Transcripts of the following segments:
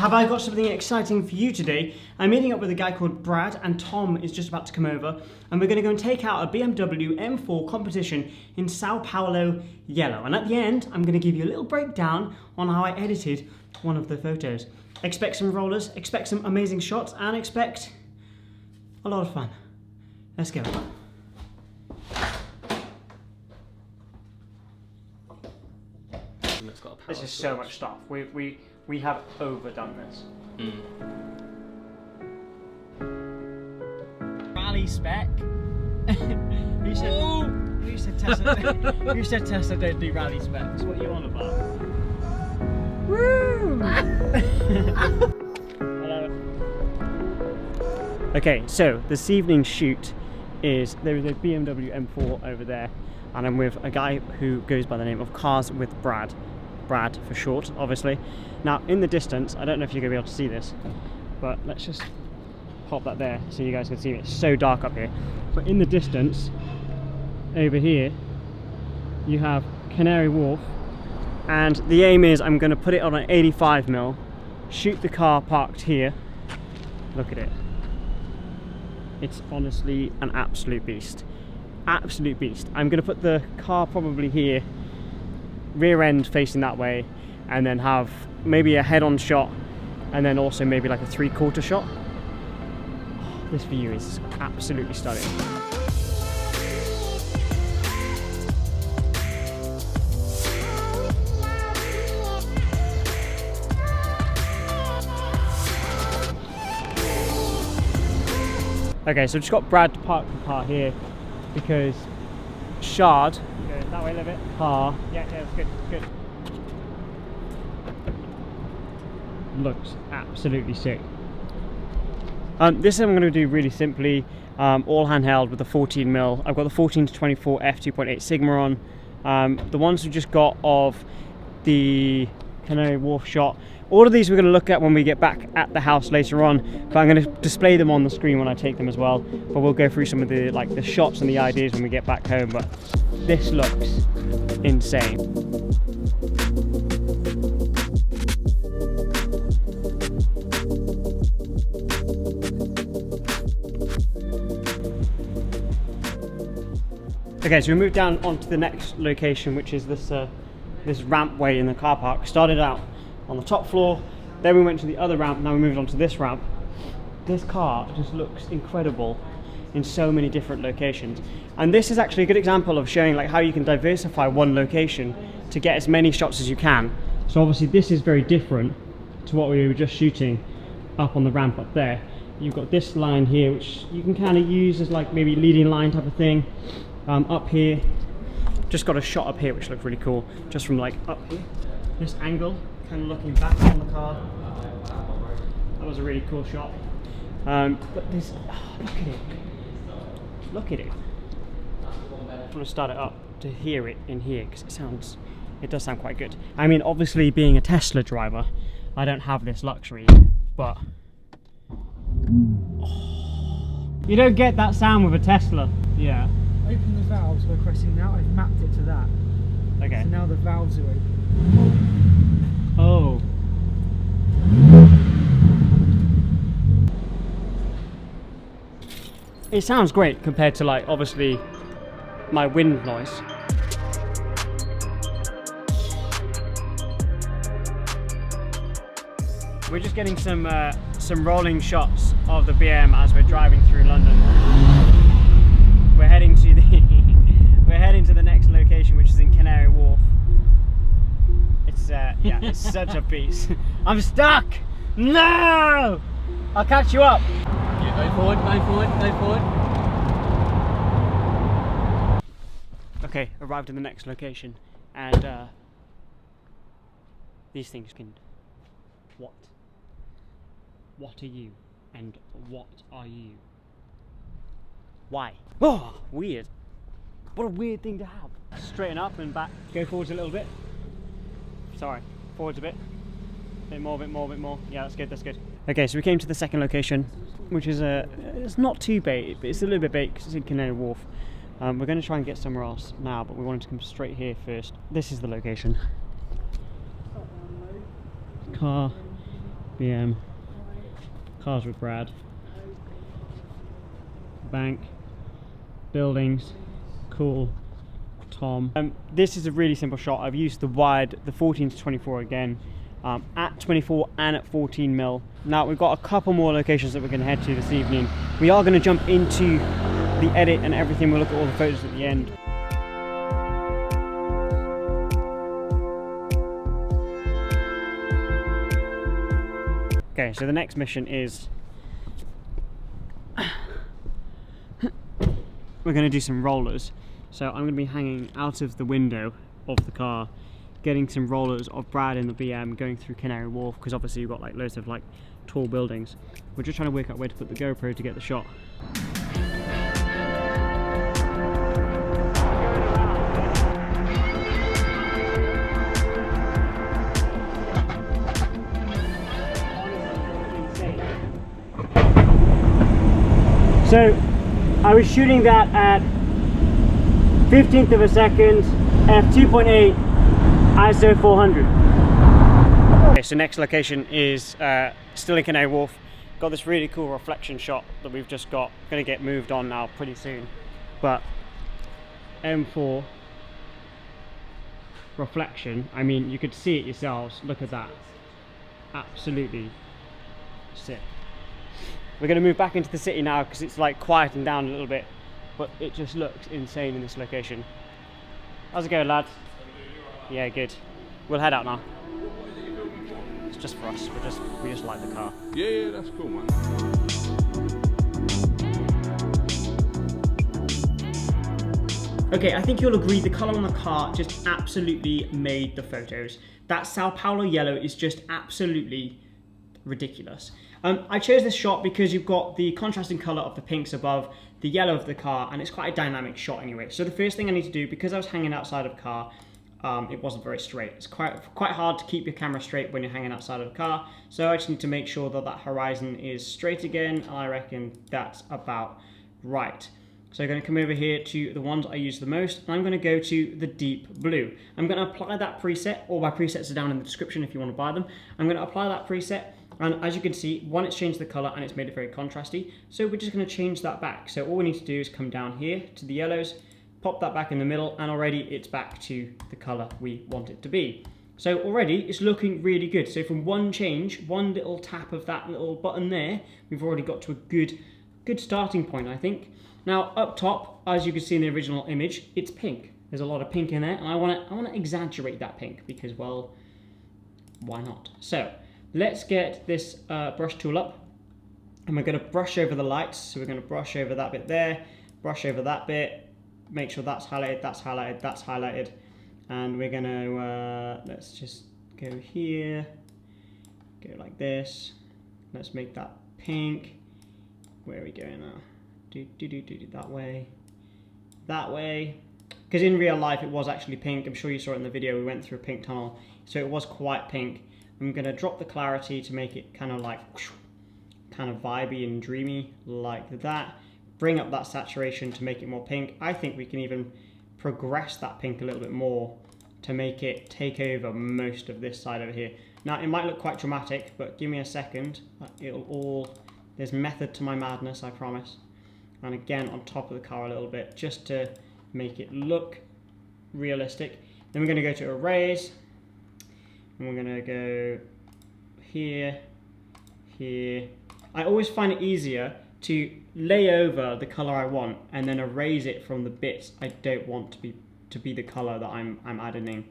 have I got something exciting for you today? I'm meeting up with a guy called Brad, and Tom is just about to come over, and we're going to go and take out a BMW M4 competition in Sao Paulo yellow. And at the end, I'm going to give you a little breakdown on how I edited one of the photos. Expect some rollers, expect some amazing shots, and expect a lot of fun. Let's go. This is so much stuff. We have overdone this. Rally spec. Who said Tesla? Who said Tesla don't do rally specs? What are you on about? Woo! Hello. Okay, so this evening's shoot is there is a BMW M4 over there, and I'm with a guy who goes by the name of Cars with Brad. Brad for short, obviously. Now, in the distance, I don't know if you're going to be able to see this, but let's just pop that there so you guys can see it. It's so dark up here. But in the distance, over here, you have Canary Wharf, and the aim is I'm going to put it on an 85mm, shoot the car parked here. Look at it. It's honestly an absolute beast. Absolute beast. I'm going to put the car probably here, rear end facing that way, and then have maybe a head-on shot, and then also maybe like a 3/4 shot. Oh, this view is absolutely stunning. Okay, so just got Brad to park the car here because Shard, go that way a little bit. Car. Yeah, that's good, good. Looks absolutely sick. This I'm going to do really simply, all handheld with the 14mm. I've got the 14-24 f2.8 Sigma on. The ones we just got of the Canary Wharf shot. All of these we're going to look at when we get back at the house later on, but I'm going to display them on the screen when I take them as well. But we'll go through some of the the shots and the ideas when we get back home. But this looks insane. Okay, so we moved down onto the next location, which is this this rampway in the car park. Started out on the top floor, then we went to the other ramp, now we moved on to this ramp. This car just looks incredible in so many different locations, and this is actually a good example of showing how you can diversify one location to get as many shots as you can. So obviously this is very different to what we were just shooting up on the ramp up there. You've got this line here which you can kind of use as maybe leading line type of thing. Up here, just got a shot up here which looks really cool, just from up here, this angle, kind of looking back on the car. That was a really cool shot. But this, look at it. Look at it. I'm going to start it up to hear it in here because it does sound quite good. I mean, obviously being a Tesla driver, I don't have this luxury, but you don't get that sound with a Tesla. Yeah. Open the valves we're pressing now. I've mapped it to that. Okay. So now the valves are open. Oh. It sounds great compared to obviously my wind noise. We're just getting some rolling shots of the BM as we're driving through London. We're heading to the next location, which is in Canary Wharf. It's yeah, it's such a beast. I'm stuck. No, I'll catch you up. Yeah, go forward, go forward, go forward. Okay, arrived in the next location, and these things can. What are you, and what are you? Why? Oh, weird. What a weird thing to have. Straighten up and back. Go forwards a little bit. Sorry, forwards a bit. Bit more, bit more, bit more. Yeah, that's good, that's good. Okay, so we came to the second location, which is it's not too bait, but it's a little bit bait because it's in Canary Wharf. We're going to try and get somewhere else now, but we wanted to come straight here first. This is the location. Car, BM. Cars with Brad. Bank. Buildings. Cool. Tom. This is a really simple shot. I've used the wide, the 14 to 24 again, at 24 and at 14 mil. Now we've got a couple more locations that we're going to head to this evening. We are going to jump into the edit and everything. We'll look at all the photos at the end. Okay, so the next mission is we're going to do some rollers. So I'm going to be hanging out of the window of the car, getting some rollers of Brad in the BM, going through Canary Wharf, because obviously you've got like loads of like tall buildings. We're just trying to work out where to put the GoPro to get the shot. So I was shooting that at 15th of a second, f2.8, ISO 400. Okay, so next location is still in Canary Wharf. Got this really cool reflection shot that we've just got. Gonna get moved on now pretty soon. But M4 reflection, I mean, you could see it yourselves. Look at that. Absolutely sick. We're going to move back into the city now because it's like quieting down a little bit, but it just looks insane in this location. How's it going, lads? Yeah, good. We'll head out now. It's just for us. We just like the car. Yeah, that's cool, man. Okay, I think you'll agree the colour on the car just absolutely made the photos. That Sao Paulo yellow is just absolutely ridiculous. I chose this shot because you've got the contrasting colour of the pinks above, the yellow of the car, and it's quite a dynamic shot anyway. So the first thing I need to do, because I was hanging outside of a car, it wasn't very straight. It's quite hard to keep your camera straight when you're hanging outside of a car. So I just need to make sure that that horizon is straight again, and I reckon that's about right. So I'm going to come over here to the ones I use the most, and I'm going to go to the deep blue. I'm going to apply that preset. All my presets are down in the description if you want to buy them. I'm going to apply that preset, and as you can see, one, it's changed the color and it's made it very contrasty. So we're just going to change that back. So all we need to do is come down here to the yellows, pop that back in the middle, and already it's back to the color we want it to be. So already it's looking really good. So from one change, one little tap of that little button there, we've already got to a good starting point, I think. Now up top, as you can see in the original image, it's pink. There's a lot of pink in there, and I want to exaggerate that pink because, well, why not? So let's get this brush tool up, and we're going to brush over the lights. So we're going to brush over that bit there, brush over that bit, make sure that's highlighted, that's highlighted, that's highlighted, and we're going to let's just go here, go like this. Let's make that pink. Where are we going now? That way, because in real life it was actually pink. I'm sure you saw it in the video. We went through a pink tunnel, so it was quite pink. I'm going to drop the clarity to make it kind of like kind of vibey and dreamy like that. Bring up that saturation to make it more pink. I think we can even progress that pink a little bit more to make it take over most of this side over here. Now it might look quite dramatic, but give me a second. It'll all, there's method to my madness, I promise. And again on top of the car a little bit, just to make it look realistic. Then we're going to go to arrays, and we're going to go here, here. I always find it easier to lay over the color I want and then erase it from the bits I don't want to be the color that I'm adding in.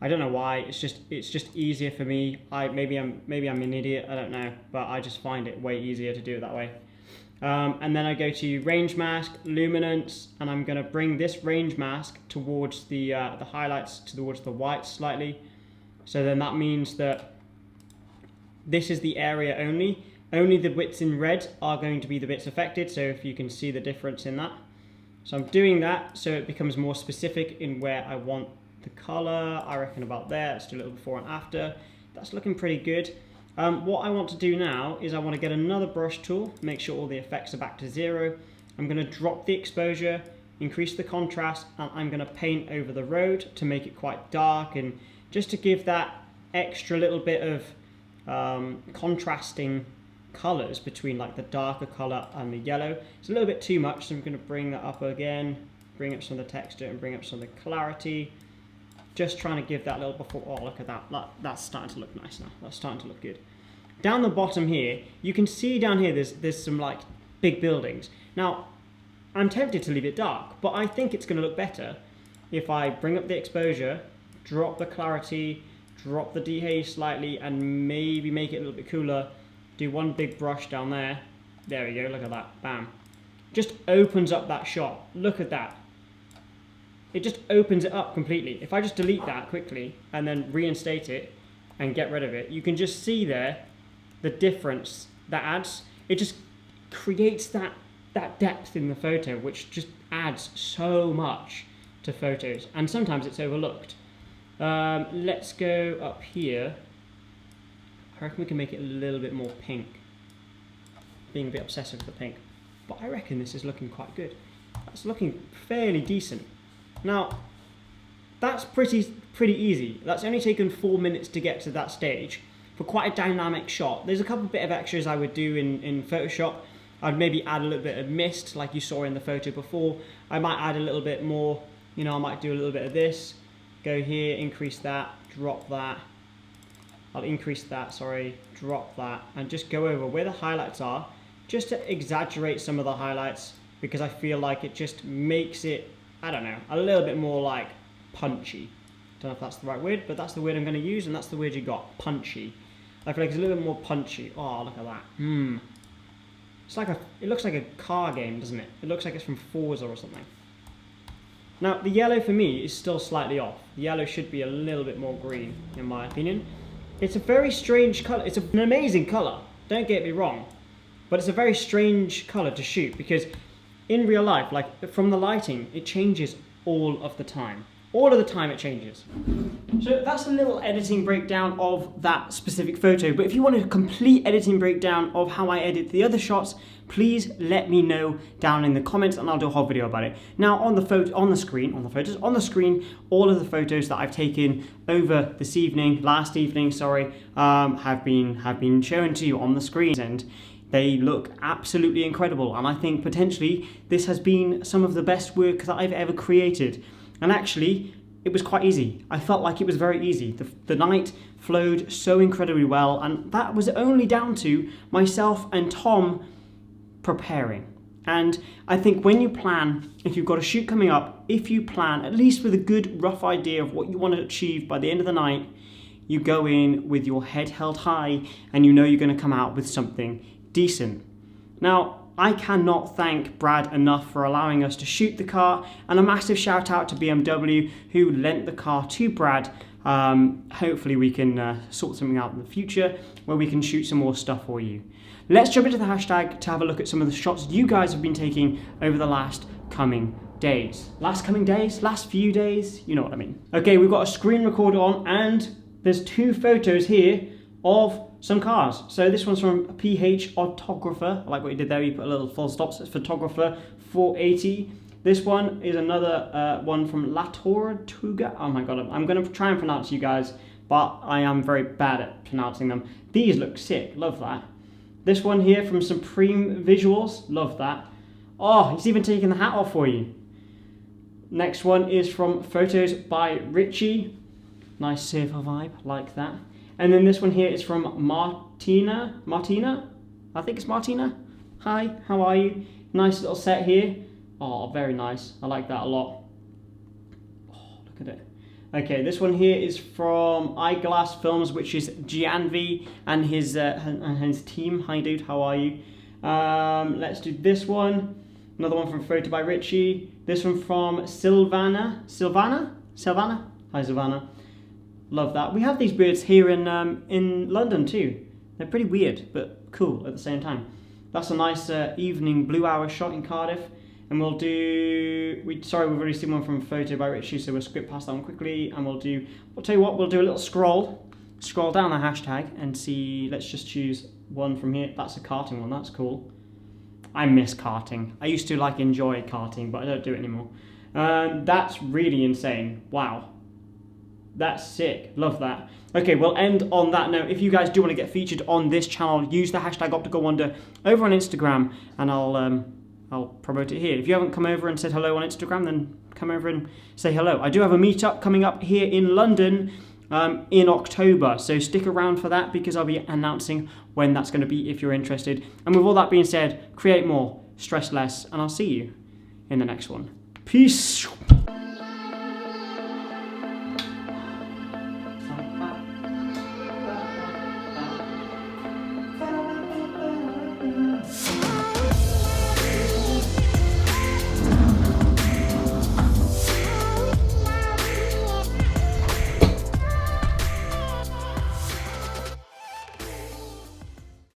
I don't know why. It's just easier for me. Maybe I'm an idiot. I don't know, but I just find it way easier to do it that way. And then I go to range mask, luminance, and I'm going to bring this range mask towards the highlights, towards the whites slightly. So then that means that this is the area only. Only the bits in red are going to be the bits affected. So if you can see the difference in that. So I'm doing that so it becomes more specific in where I want the color. I reckon about there. Let's do a little before and after. That's looking pretty good. What I want to do now is I want to get another brush tool, make sure all the effects are back to 0. I'm going to drop the exposure, increase the contrast, and I'm going to paint over the road to make it quite dark, and just to give that extra little bit of contrasting colors between like the darker color and the yellow. It's a little bit too much, so I'm going to bring that up again, bring up some of the texture and bring up some of the clarity. Just trying to give that little before. Oh, look at that. That's starting to look nice now. That's starting to look good. Down the bottom here, you can see down here there's some like big buildings. Now, I'm tempted to leave it dark, but I think it's going to look better if I bring up the exposure, drop the clarity, drop the dehaze slightly, and maybe make it a little bit cooler. Do one big brush down there. There we go, look at that, bam. Just opens up that shot, look at that. It just opens it up completely. If I just delete that quickly and then reinstate it and get rid of it, you can just see there the difference that adds. It just creates that depth in the photo, which just adds so much to photos, and sometimes it's overlooked. Let's go up here. I reckon we can make it a little bit more pink. Being a bit obsessive with the pink. But I reckon this is looking quite good. That's looking fairly decent. Now, that's pretty easy. That's only taken 4 minutes to get to that stage for quite a dynamic shot. There's a couple bit of extras I would do in Photoshop. I'd maybe add a little bit of mist like you saw in the photo before. I might add a little bit more, you know, I might do a little bit of this. Go here, increase that, drop that. I'll increase that, sorry, drop that, and just go over where the highlights are, just to exaggerate some of the highlights, because I feel like it just makes it, I don't know, a little bit more like punchy. Don't know if that's the right word, but that's the word I'm going to use, and that's the word you got, punchy. I feel like it's a little bit more punchy. Oh, look at that. It's like it looks like a car game, doesn't it? It looks like it's from Forza or something. Now, the yellow for me is still slightly off. The yellow should be a little bit more green, in my opinion. It's a very strange colour. It's an amazing colour, don't get me wrong. But it's a very strange colour to shoot, because in real life, like from the lighting, it changes all of the time. All of the time it changes. So that's a little editing breakdown of that specific photo. But if you want a complete editing breakdown of how I edit the other shots, please let me know down in the comments and I'll do a whole video about it. Now on the screen, all of the photos that I've taken over this evening, last evening, sorry, have been shown to you on the screen, and they look absolutely incredible. And I think potentially this has been some of the best work that I've ever created. And actually, it was quite easy. I felt like it was very easy. The night flowed so incredibly well, and that was only down to myself and Tom preparing. And I think when you plan, if you've got a shoot coming up, if you plan at least with a good rough idea of what you want to achieve by the end of the night, you go in with your head held high and you know you're going to come out with something decent. Now, I cannot thank Brad enough for allowing us to shoot the car, and a massive shout out to BMW who lent the car to Brad. Hopefully we can sort something out in the future where we can shoot some more stuff for you. Let's jump into the hashtag to have a look at some of the shots you guys have been taking over the last coming days. Last few days, you know what I mean. Okay, we've got a screen recorder on, and there's 2 photos here of some cars. So this one's from PH Photographer. I like what you did there, you put a little full stop, so it's Photographer 480. This one is another one from La Tortuga. Oh my god, I'm going to try and pronounce you guys, but I am very bad at pronouncing them. These look sick, love that. This one here from Supreme Visuals, love that. Oh, he's even taken the hat off for you. Next one is from Photos by Richie. Nice surfer vibe, like that. And then this one here is from Martina, I think it's Martina. Hi, how are you? Nice little set here. Oh, very nice, I like that a lot. Oh, look at it. Okay, this one here is from Eyeglass Films, which is Gianvi and his team. Hi dude, how are you? Let's do this one. Another one from Photo by Richie. This one from Silvana. Hi Silvana. Love that. We have these birds here in London too. They're pretty weird, but cool at the same time. That's a nice evening blue hour shot in Cardiff. And we'll do, sorry, we've already seen one from Photo by Richie, so we'll skip past that one quickly. And I'll tell you what, we'll do a little scroll down the hashtag and see, let's just choose one from here. That's a karting one, that's cool. I miss karting. I used to enjoy karting, but I don't do it anymore. That's really insane, wow. That's sick. Love that. Okay, we'll end on that note. If you guys do want to get featured on this channel, use the hashtag OpticalWander over on Instagram, and I'll promote it here. If you haven't come over and said hello on Instagram, then come over and say hello. I do have a meetup coming up here in London in October, so stick around for that because I'll be announcing when that's going to be if you're interested. And with all that being said, create more, stress less, and I'll see you in the next one. Peace.